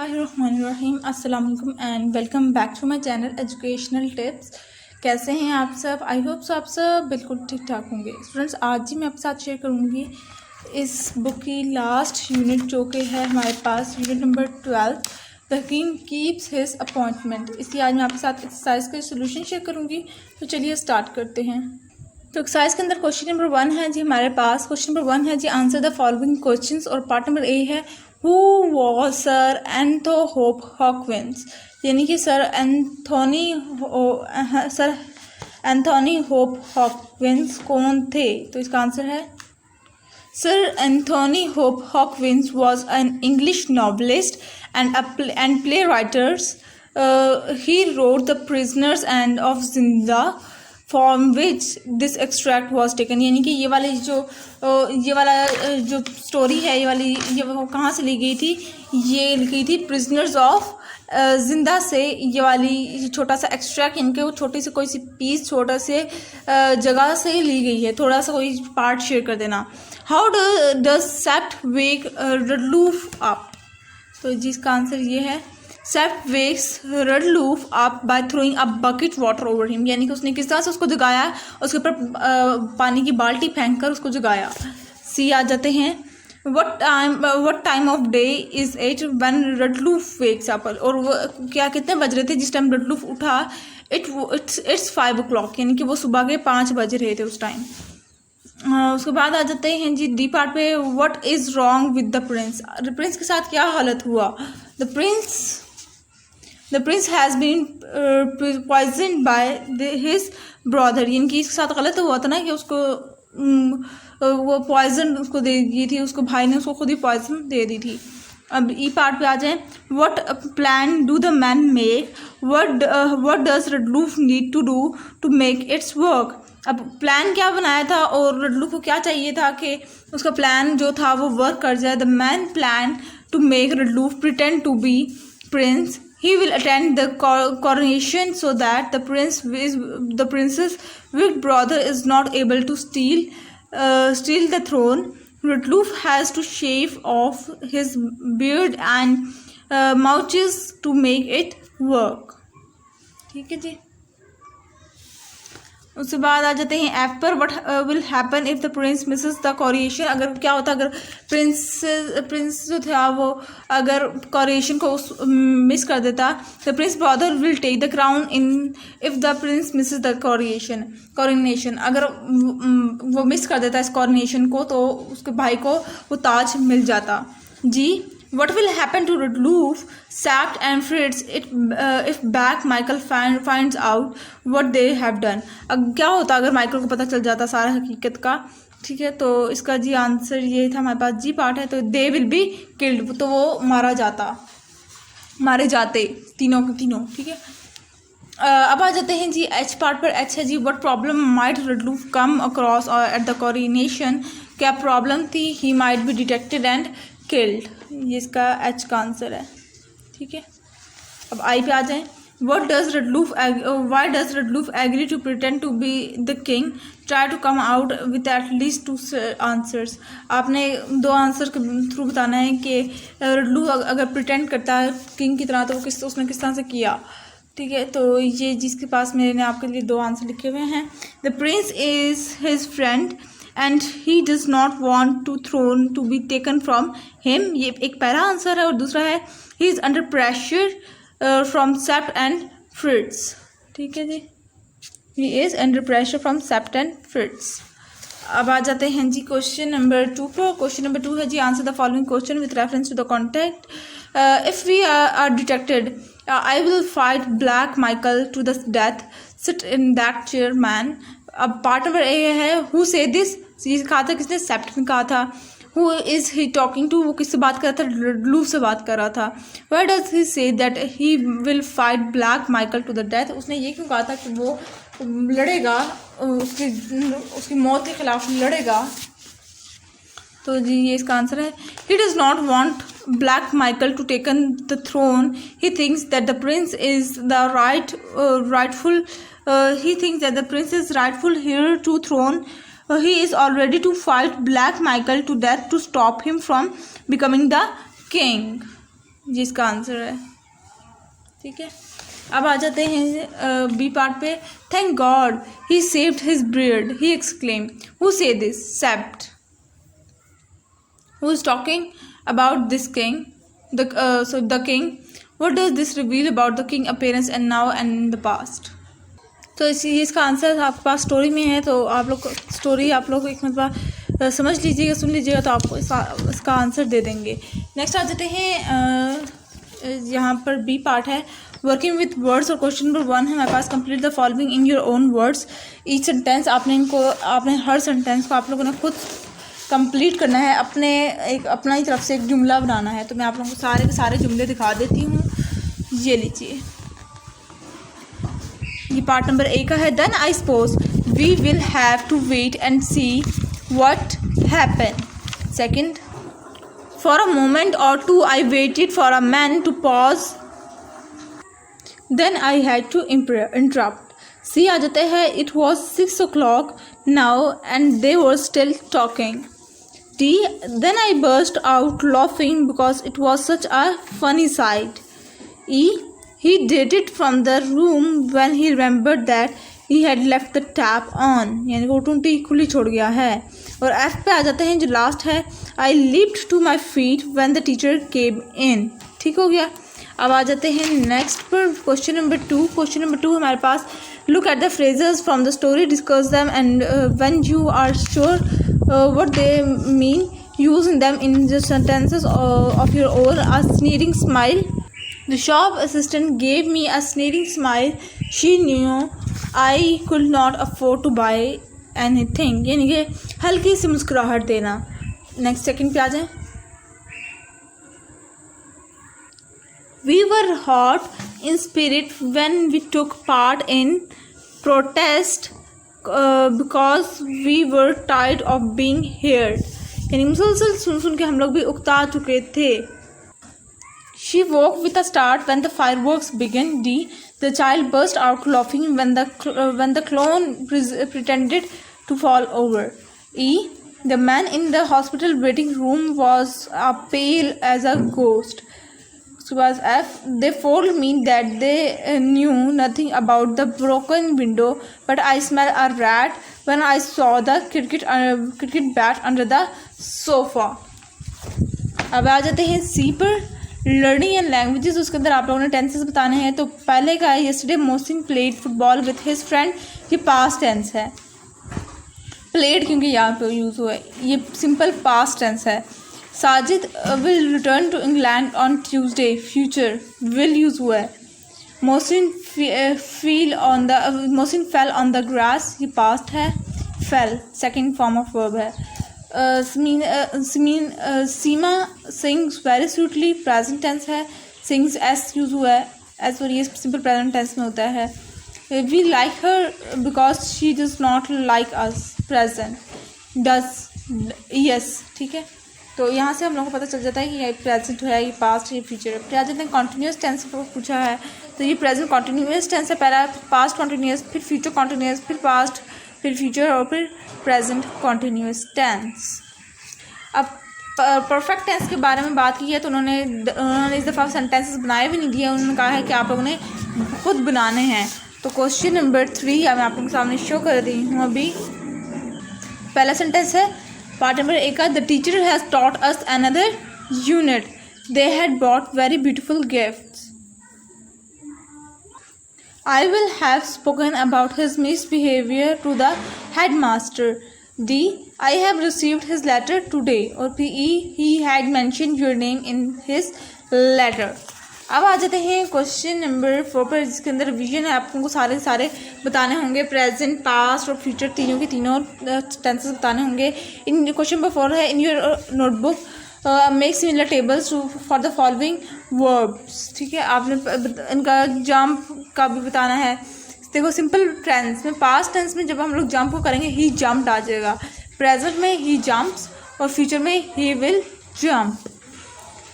बिस्मिल्लाहिर्रहमानिर्रहीम अस्सलाम वालेकुम and welcome back to my channel educational tips. कैसे हैं आप सब? आई होप सो आप सब बिल्कुल ठीक ठाक होंगे। स्टूडेंट्स, आज ही मैं आपके साथ शेयर करूंगी इस बुक की लास्ट यूनिट जो कि है हमारे पास unit number 12, the king keeps his appointment. इसलिए आज मैं आपके साथ एक्सरसाइज का सोल्यूशन शेयर करूँगी। तो चलिए स्टार्ट करते हैं। तो एक्सरसाइज के अंदर क्वेश्चन नंबर 1 है जी हमारे पास। क्वेश्चन नंबर 1 है जी आंसर द फॉलोइंग क्वेश्चंस, और पार्ट नंबर ए है who was sir Anthony Hope Hawkins, यानी कि सर एंथोनी होप हॉकविंस कौन थे। तो इसका आंसर है Sir Anthony Hope Hawkins was an English novelist and playwright. He wrote The Prisoners and of Zinda, from which this extract was taken. यानी कि ये वाला जो स्टोरी है ये कहाँ से ली गई थी? ये ली गई थी प्रिजनर्स ऑफ जिंदा से। ये वाली छोटा सा एक्सट्रैक्ट, इनके वो छोटी सी कोई सी पीस छोटा से जगह से ली गई है। थोड़ा सा कोई पार्ट शेयर कर देना। How does Sept wake Rudolf up? तो जिसका आंसर ये है Sept wakes Rudolf up by throwing a bucket water over him, यानी कि उसने किस तरह से उसको जगाया, उसके ऊपर पानी की बाल्टी फेंक कर उसको जगाया। सी आ जाते हैं what time of day is it when Radloof wakes up? और वो क्या कितने बज रहे थे जिस टाइम रडलूफ उठा? it's 5 o'clock, यानी कि वो सुबह के 5 बज रहे थे उस टाइम। उसके बाद आ जाते हैं जी डी पार्ट पे। what is wrong with the prince? Prince के साथ क्या हालत हुआ? the prince has been poisoned by his brother, यानी कि इसके साथ गलत हुआ था ना कि उसको वो पॉइजन उसको दे दी थी, उसको भाई ने उसको खुद ही पॉइजन दे दी थी। अब ई पार्ट पे आ जाए। What plan do the man make? What does Rudolf need to do to make its work? अब प्लान क्या बनाया था और रडलूफ को क्या चाहिए था कि उसका प्लान जो था वो वर्क कर जाए। The man plan to make Rudolf pretend to be prince. He will attend the coronation so that the prince's wicked brother is not able to steal the throne. Radloof has to shave off his beard and moustache to make it work. ठीक है जी। उसके बाद आ जाते हैं F पर। What will happen if the prince misses the coronation? अगर क्या होता अगर प्रिंस जो था वो अगर कोरिएशन को मिस कर देता। The prince brother will take the crown in if the prince misses the coronation. अगर वो मिस कर देता इस कोरिनेशन को तो उसके भाई को वो ताज मिल जाता जी। What will happen to Radloof, Sapt and Fritz if back Michael finds out what they have done? अब क्या होता अगर माइकल को पता चल जाता सारा हकीकत का? ठीक है, तो इसका जी आंसर ये था हमारे पास जी पार्ट है। तो they will be killed, तो वो मारे जाते तीनों के तीनों। ठीक है, अब आ जाते हैं जी एच पार्ट पर। एच है जी what problem might Rudolf come across at the coronation? क्या प्रॉब्लम थी? He might be detected and killed, ये इसका एच का आंसर है। ठीक है, अब आई पे आ जाएं। Why does Rudolf agree to pretend to be the king? Try to come out with at least 2 answers. आपने 2 आंसर के थ्रू बताना है कि रडलूफ अगर प्रिटेंड करता है किंग की तरह तो उसने किस तरह से किया। ठीक है, तो ये जिसके पास मैंने आपके लिए 2 आंसर लिखे हुए हैं। The prince is his friend and he does not want to throne to be taken from him, ये एक पहला आंसर है। और दूसरा है he is under pressure from Sept and Fritz। ठीक है जी, he is under pressure from Sept and Fritz। अब आ जाते हैं जी क्वेश्चन नंबर 2 पर। क्वेश्चन नंबर 2 है जी answer the following question with reference to the context. If we are detected I will fight Black Michael to the death, sit in that chair man। अब part number A है who say this? ये कहा था किसने? सेप्ट ने कहा था। Who is he talking to? वो किससे बात कर रहा था? रडलूफ से बात कर रहा था। Where does he say that he will fight Black Michael to the death? उसने ये क्यों कहा था कि वो लड़ेगा, उसकी मौत के खिलाफ लड़ेगा? तो जी ये इसका आंसर है he does not want Black Michael to taken the throne. He thinks that the prince is the rightful heir to throne. He is already to fight Black Michael to death to stop him from becoming the king. जिसका answer है। ठीक है, अब आ जाते हैं B part पे। Thank God he saved his beard, he exclaim. Who say this? Sept. Who is talking about this king? The king. What does this reveal about the king appearance and now and in the past? तो इसका answer आपके पास story में है, तो आप लोग story आप लोग एक मतलब समझ लीजिएगा, सुन लीजिएगा, तो आपको इसका आंसर दे देंगे। नेक्स्ट आ जाते हैं यहाँ पर बी पार्ट है, वर्किंग विथ वर्ड्स, और क्वेश्चन नंबर 1 है हमारे पास, complete the following in your own words. Each sentence आपने हर सेंटेंस को आप लोगों ने खुद कंप्लीट करना है, अपना ही तरफ से एक जुमला बनाना है। तो मैं आप लोगों को सारे के सारे जुमले दिखा देती हूँ, ये लीजिए। ये पार्ट नंबर ए का है। Then I suppose we will have to wait and see what happen. Second, for a moment or two I waited for a man to pause, then I had to interrupt. C आ जाते हैं, it was 6 o'clock now and they were still talking. D, then I burst out laughing because it was such a funny sight. E, he did it from the room when he remembered that he had left the tap on, यानी वो टूटी खुली छोड़ गया है। और F पे आ जाते हैं जो लास्ट है, I leaped to my feet when the teacher came in। ठीक हो गया। अब आ जाते हैं नेक्स्ट पर, क्वेश्चन नंबर 2। क्वेश्चन नंबर 2 हमारे पास, look at the phrases from the story, discuss them and when you are sure what they mean, using them in the sentences of your own. A sneering smile. The shop assistant gave me a sneering smile. She knew I could not afford to buy anything. यानी कि हल्की सी मुस्कुराहट देना। Next second पे आ जाए। We were hot in spirit when we took part in protest because we were tired of being heard, यानी मुसलसल सुन सुन के हम लोग भी उकता चुके थे। She woke with a start when the fireworks began. D, the child burst out laughing when the clown pretended to fall over. E, the man in the hospital waiting room was pale as a ghost. So was F, they told me that they knew nothing about the broken window, but I smell a rat when I saw the cricket bat under the sofa. अब आ जाते हैं सी पर, learning and languages. उसके अंदर आप लोगों ने टेंसेस बताने हैं। तो पहले का है, yesterday Mohsin played football with his friend, ये पास्ट टेंस है। प्लेड क्योंकि यहाँ पे यूज़ हुआ है, ये सिंपल पास्ट टेंस है। Sajid will return to England on Tuesday, future will use हुआ है। Mohsin fell on the grass, ये पास्ट है। Fell second form of verb है। Seema sings very sweetly, present tense है। सिंग्स एस यूज़ हुआ है, एस और ये सिंपल प्रेजेंट टेंस में होता है। We like her because she does not like us, present. Does yes, ठीक है। तो यहाँ से हम लोगों को पता चल जाता है कि ये प्रेजेंट है, ये पास्ट है, ये फ्यूचर है। प्रेजेंट में कॉन्टीन्यूस टेंस पूछा है, तो ये प्रेजेंट कॉन्टीन्यूस टेंस है। पहला पास्ट कॉन्टीन्यूस, फिर फ्यूचर कॉन्टीन्यूस, फिर पास्ट, फिर फ्यूचर और फिर प्रेजेंट कॉन्टीन्यूस टेंस। अब परफेक्ट टेंस के बारे में बात की है, तो उन्होंने इस दफ़ा सेंटेंसेस बनाए भी नहीं दिए। उन्होंने कहा है कि आप लोगों ने खुद बनाने हैं। तो क्वेश्चन नंबर 3 मैं आप लोगों के सामने शो कर रही हूँ अभी। पहला सेंटेंस है पार्ट नंबर ए का, the teacher has taught us another unit, they had brought very beautiful gifts. I will have spoken about his misbehavior to the headmaster. D, I have received his letter today. और PE, he had mentioned your name in his letter. अब आ जाते हैं question number 4 पर, जिसके अंदर revision है। आपको सारे बताने होंगे, प्रेजेंट, पास्ट और फ्यूचर तीनों के तीनों टेंसेस बताने होंगे। इन क्वेश्चन नंबर 4 है, in your notebook make similar tables for the following verbs. ठीक है, आपने इनका जंप का भी बताना है। देखो सिंपल टेंस में, पास्ट टेंस में जब हम लोग जंप को करेंगे, ही जंप्ड आ जाएगा। प्रेजेंट में ही जंप्स और फ्यूचर में ही विल जंप।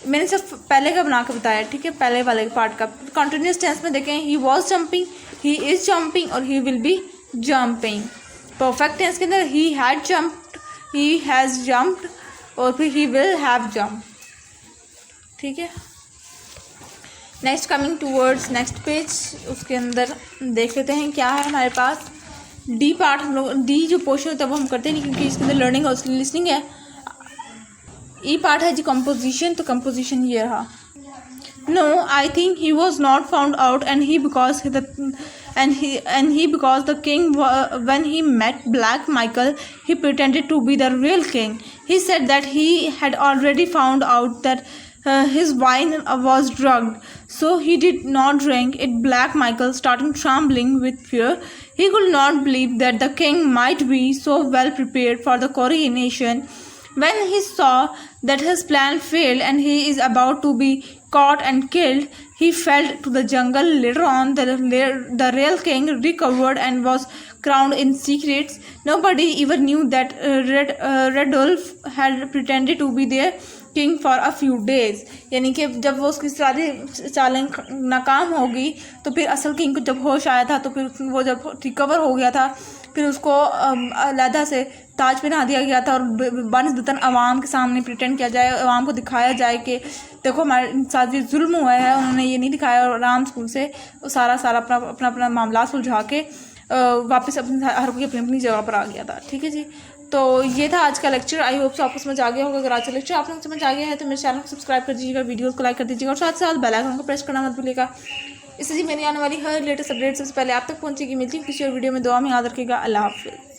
मैंने सिर्फ पहले का बना के बताया, ठीक है, पहले वाले पार्ट का। कंटिन्यूस टेंस में देखें, he was jumping, he is jumping और he will be jumping. Perfect tense के अंदर he had jumped, he has jumped और फिर ही विल हैव जंप। ठीक है, next coming towards next page, उसके अंदर देख लेते हैं क्या है हमारे पास। डी पार्ट हम लोग, डी जो पोर्शन होता है वो हम करते नहीं क्योंकि इसके अंदर लर्निंग और लिसनिंग है। ई पार्ट है जी कंपोजिशन, तो कंपोजिशन ये रहा। No, I think he was not found out, and he because the king when he met Black Michael, he pretended to be the real king. He said that he had already found out that his wine was drugged, so he did not drink it. Black Michael started trembling with fear. He could not believe that the king might be so well prepared for the coronation. When he saw that his plan failed and he is about to be caught and killed, he fell to the jungle. Later on, the real king recovered and was crowned in secrets. Nobody even knew that Rodolph had pretended to be their king for a few days. यानी कि जब वो उसकी सारी चालें नाकाम हो गई तो फिर असल किंग को जब होश आया था तो फिर वो जब रिकवर हो गया था फिर उसको अलहदा से ताज पहना दिया गया था और बनस्बतन आवाम के सामने प्रिटेंड किया जाए, आवाम को दिखाया जाए कि देखो हमारे साथ ये जुल्म हुआ है। उन्होंने ये नहीं दिखाया और आराम स्कूल से सारा अपना मामला सुलझा के वापस हर कोई अपनी जगह पर आ गया था। ठीक है जी, तो ये था आज का लेक्चर। आई होप सो आपको समझ आ गया होगा। अगर आज का लेक्चर आप लोग समझ आ गया है तो मेरे चैनल को सब्सक्राइब कर दीजिएगा, वीडियोस को लाइक कर दीजिएगा और साथ साथ बेल आइकन को प्रेस करना मत भूलिएगा। इससे जी मेरी आने वाली हर लेटेस्ट अपडेट सबसे पहले आप तक पहुंचेगी। मिलती हूँ किसी और वीडियो में, दुआ में याद रखिएगा। अल्लाह हाफिज़।